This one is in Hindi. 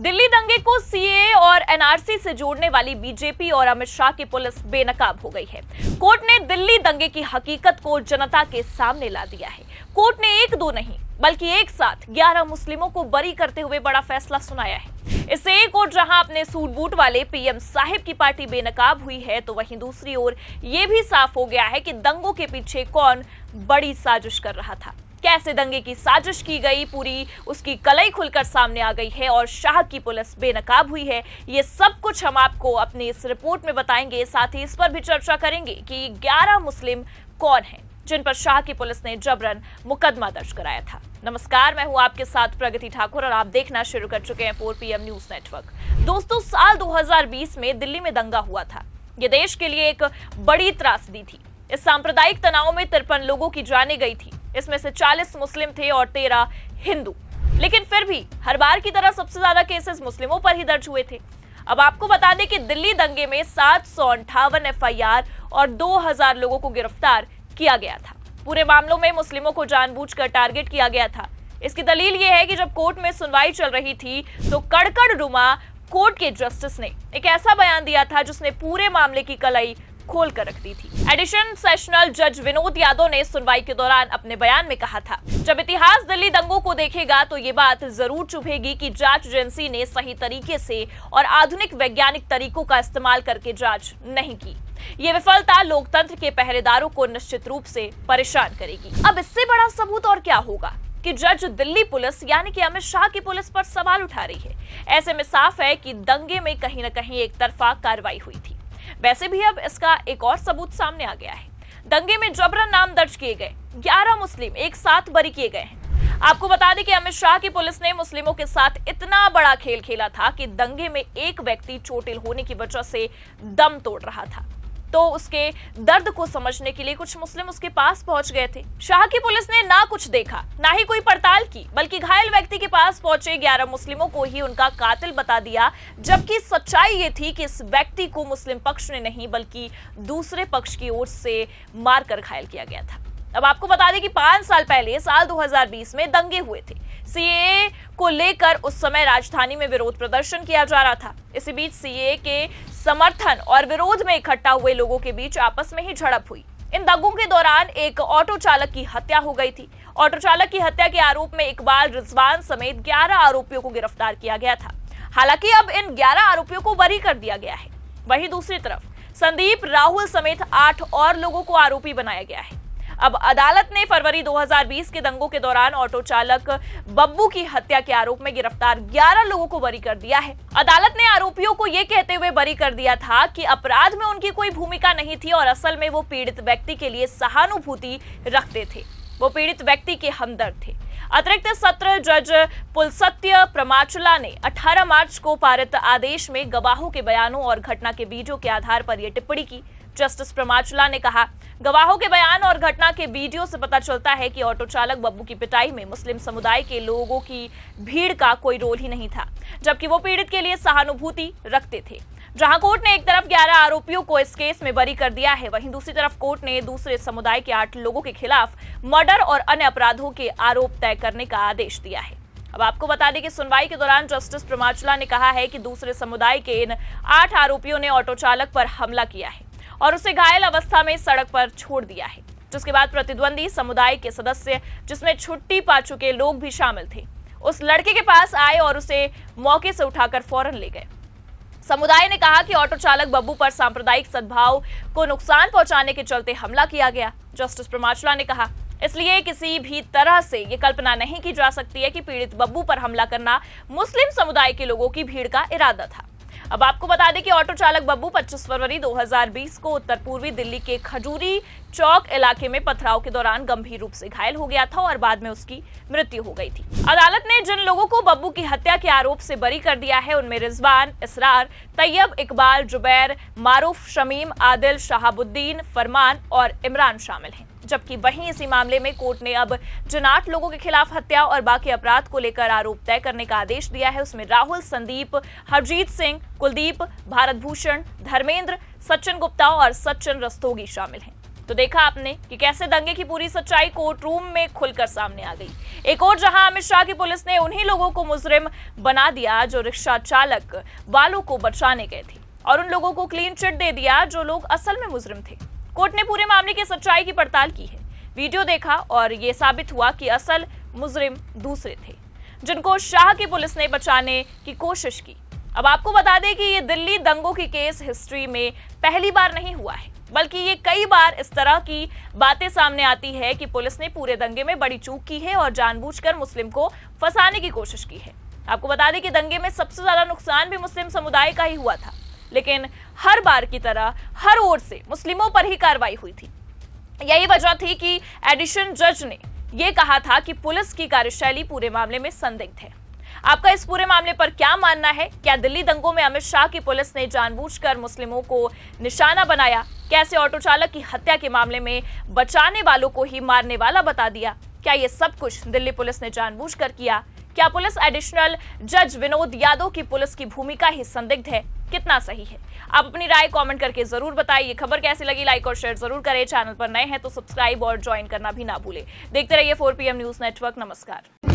दिल्ली दंगे को सीएए और एनआरसी से जोड़ने वाली बीजेपी और अमित शाह की पुलिस बेनकाब हो गई है। कोर्ट ने दिल्ली दंगे की हकीकत को जनता के सामने ला दिया है। कोर्ट ने एक दो नहीं बल्कि एक साथ 11 मुस्लिमों को बरी करते हुए बड़ा फैसला सुनाया है। इससे एक ओर जहां अपने सूट बूट वाले पीएम साहिब की पार्टी बेनकाब हुई है, तो वहीं दूसरी ओर ये भी साफ हो गया है कि दंगों के पीछे कौन बड़ी साजिश कर रहा था। कैसे दंगे की साजिश की गई, पूरी उसकी कलई खुलकर सामने आ गई है और शाह की पुलिस बेनकाब हुई है। ये सब कुछ हम आपको अपनी इस रिपोर्ट में बताएंगे। साथ ही इस पर भी चर्चा करेंगे कि 11 मुस्लिम कौन हैं जिन पर शाह की पुलिस ने जबरन मुकदमा दर्ज कराया था। नमस्कार, मैं हूं आपके साथ प्रगति ठाकुर और आप देखना शुरू कर चुके हैं 4PM न्यूज नेटवर्क। दोस्तों, साल 2020 में दिल्ली में दंगा हुआ था। ये देश के लिए एक बड़ी त्रासदी थी। इस सांप्रदायिक तनाव में 53 लोगों की जानें गई थी। इसमें से 40 मुस्लिम थे और 13 हिंदू। लेकिन फिर भी हर बार की तरह सबसे ज्यादा केसेस मुस्लिमों पर ही दर्ज हुए थे। अब आपको बता दें कि दिल्ली दंगे में 758 एफआईआर और 2000 लोगों को गिरफ्तार किया गया था। पूरे मामलों में मुस्लिमों को जानबूझकर टारगेट किया गया था। इसकी दलील यह है कि जब कोर्ट में सुनवाई चल रही थी तो कड़कड़ रुमा कोर्ट के जस्टिस ने एक ऐसा बयान दिया था जिसने पूरे मामले की कलई खोल कर रख दी थी। एडिशनल सेशनल जज विनोद यादव ने सुनवाई के दौरान अपने बयान में कहा था, जब इतिहास दिल्ली दंगों को देखेगा तो ये बात जरूर चुभेगी कि जांच एजेंसी ने सही तरीके से और आधुनिक वैज्ञानिक तरीकों का इस्तेमाल करके जांच नहीं की। ये विफलता लोकतंत्र के पहरेदारों को निश्चित रूप से परेशान करेगी। अब इससे बड़ा सबूत और क्या होगा कि जज दिल्ली पुलिस यानी कि अमित शाह की पुलिस पर सवाल उठा रही है। ऐसे में साफ है कि दंगे में कहीं न कहीं एक तरफा कार्रवाई हुई थी। वैसे भी अब इसका एक और सबूत सामने आ गया है। दंगे में जबरन नाम दर्ज किए गए 11 मुस्लिम एक साथ बरी किए गए हैं। आपको बता दें कि अमित शाह की पुलिस ने मुस्लिमों के साथ इतना बड़ा खेल खेला था कि दंगे में एक व्यक्ति चोटिल होने की वजह से दम तोड़ रहा था, तो उसके दर्द को समझने के लिए कुछ मुस्लिम उसके पास पहुंच गए थे। शाह की पुलिस ने ना कुछ देखा ना ही कोई पड़ताल की, बल्कि घायल व्यक्ति के पास पहुंचे 11 मुस्लिमों को ही उनका कातिल बता दिया, जबकि सच्चाई ये थी कि इस व्यक्ति को मुस्लिम पक्ष ने नहीं बल्कि दूसरे पक्ष की ओर से मारकर घायल किया गया था। अब आपको बता दें कि 5 साल पहले साल 2020 में दंगे हुए थे। सीएए को लेकर उस समय राजधानी में विरोध प्रदर्शन किया जा रहा था। इसी बीच सीएए के समर्थन और विरोध में इकट्ठा हुए लोगों के बीच आपस में ही झड़प हुई। इन दंगों के दौरान एक ऑटो चालक की हत्या हो गई थी। ऑटो चालक की हत्या के आरोप में इकबाल रिजवान समेत 11 आरोपियों को गिरफ्तार किया गया था। हालांकि अब इन 11 आरोपियों को बरी कर दिया गया है। वहीं दूसरी तरफ संदीप, राहुल समेत 8 और लोगों को आरोपी बनाया गया है। अब अदालत ने फरवरी 2020 के दंगों के दौरान ऑटो चालक बब्बू की हत्या के आरोप में गिरफ्तार 11 लोगों को बरी कर दिया है। अदालत ने आरोपियों को यह कहते हुए बरी कर दिया था कि अपराध में उनकी कोई भूमिका नहीं थी और असल में वो पीड़ित व्यक्ति के लिए सहानुभूति रखते थे। वो पीड़ित व्यक्ति के हमदर्द थे। अतिरिक्त सत्र जज पुलसत्य प्रमाचला ने 18 मार्च को पारित आदेश में गवाहों के बयानों और घटना के वीडियो के आधार पर यह टिप्पणी की। जस्टिस प्रमाचला ने कहा, गवाहों के बयान और घटना के वीडियो से पता चलता है कि ऑटो चालक बब्बू की पिटाई में मुस्लिम समुदाय के लोगों की भीड़ का कोई रोल ही नहीं था, जबकि वो पीड़ित के लिए सहानुभूति रखते थे। जहां कोर्ट ने एक तरफ 11 आरोपियों को इस केस में बरी कर दिया है, वहीं दूसरी तरफ कोर्ट ने दूसरे समुदाय के 8 लोगों के खिलाफ मर्डर और अन्य अपराधों के आरोप तय करने का आदेश दिया है। अब आपको बता दें कि सुनवाई के दौरान जस्टिस प्रमाचला ने कहा है कि दूसरे समुदाय के इन 8 आरोपियों ने ऑटो चालक पर हमला किया है और उसे घायल अवस्था में सड़क पर छोड़ दिया है, जिसके बाद प्रतिद्वंदी समुदाय के सदस्य, जिसमें छुट्टी पा चुके लोग भी शामिल थे, उस लड़के के पास आए और उसे मौके से उठाकर फौरन ले गए। समुदाय ने कहा कि ऑटो चालक बब्बू पर सांप्रदायिक सद्भाव को नुकसान पहुंचाने के चलते हमला किया गया। जस्टिस प्रमाचला ने कहा, इसलिए किसी भी तरह से ये कल्पना नहीं की जा सकती है कि पीड़ित बब्बू पर हमला करना मुस्लिम समुदाय के लोगों की भीड़ का इरादा था। अब आपको बता दें कि ऑटो चालक बब्बू 25 फरवरी 2020 को उत्तर पूर्वी दिल्ली के खजूरी चौक इलाके में पथराव के दौरान गंभीर रूप से घायल हो गया था और बाद में उसकी मृत्यु हो गई थी। अदालत ने जिन लोगों को बब्बू की हत्या के आरोप से बरी कर दिया है, उनमें रिजवान, इसरार, तैयब, इकबाल, जुबैर, मारूफ, शमीम, आदिल, शहाबुद्दीन, फरमान और इमरान शामिल हैं। जबकि वहीं इसी मामले में कोर्ट ने अब जिन 8 लोगों के खिलाफ हत्या और बाकी अपराध को लेकर आरोप तय करने का आदेश दिया है, उसमें राहुल, संदीप, हरजीत सिंह, कुलदीप, भारत भूषण, धर्मेंद्र, सचिन गुप्ता और सचिन रस्तोगी शामिल हैं। तो देखा आपने कि कैसे दंगे की पूरी सच्चाई कोर्ट रूम में खुलकर सामने आ गई। एक और जहां अमित शाह की पुलिस ने उन्हीं लोगों को मुजरिम बना दिया जो रिक्शा चालक वालों को बचाने गए थे, और उन लोगों को क्लीन चिट दे दिया जो लोग असल में मुजरिम थे। कोर्ट ने पूरे मामले की सच्चाई की पड़ताल की है, वीडियो देखा और ये साबित हुआ कि असल मुजरिम दूसरे थे, जिनको शाह की पुलिस ने बचाने की कोशिश की। अब आपको बता दें कि ये दिल्ली दंगों की केस हिस्ट्री में पहली बार नहीं हुआ है, बल्कि ये कई बार इस तरह की बातें सामने आती है कि पुलिस ने पूरे दंगे में बड़ी चूक की है और जानबूझकर मुस्लिम को फंसाने की कोशिश की है। आपको बता दें कि दंगे में सबसे ज्यादा नुकसान भी मुस्लिम समुदाय का ही हुआ था, लेकिन हर बार की तरह हर ओर से मुस्लिमों पर ही कार्रवाई हुई थी। यही वजह थी कि एडिशन जज ने यह कहा था कि पुलिस की कार्यशैली पूरे मामले में संदिग्ध है। आपका इस पूरे मामले पर क्या मानना है? क्या दिल्ली दंगों में अमित शाह की पुलिस ने जानबूझकर मुस्लिमों को निशाना बनाया? कैसे ऑटो चालक की हत्या के मामले में बचाने वालों को ही मारने वाला बता दिया? क्या ये सब कुछ दिल्ली पुलिस ने जानबूझकर किया? क्या पुलिस एडिशनल जज विनोद यादव की पुलिस की भूमिका ही संदिग्ध है? कितना सही है? आप अपनी राय कमेंट करके जरूर बताइए। खबर कैसी लगी लाइक और शेयर जरूर करें। चैनल पर नए हैं तो सब्सक्राइब और ज्वाइन करना भी ना भूलें। देखते रहिए 4PM न्यूज नेटवर्क। नमस्कार।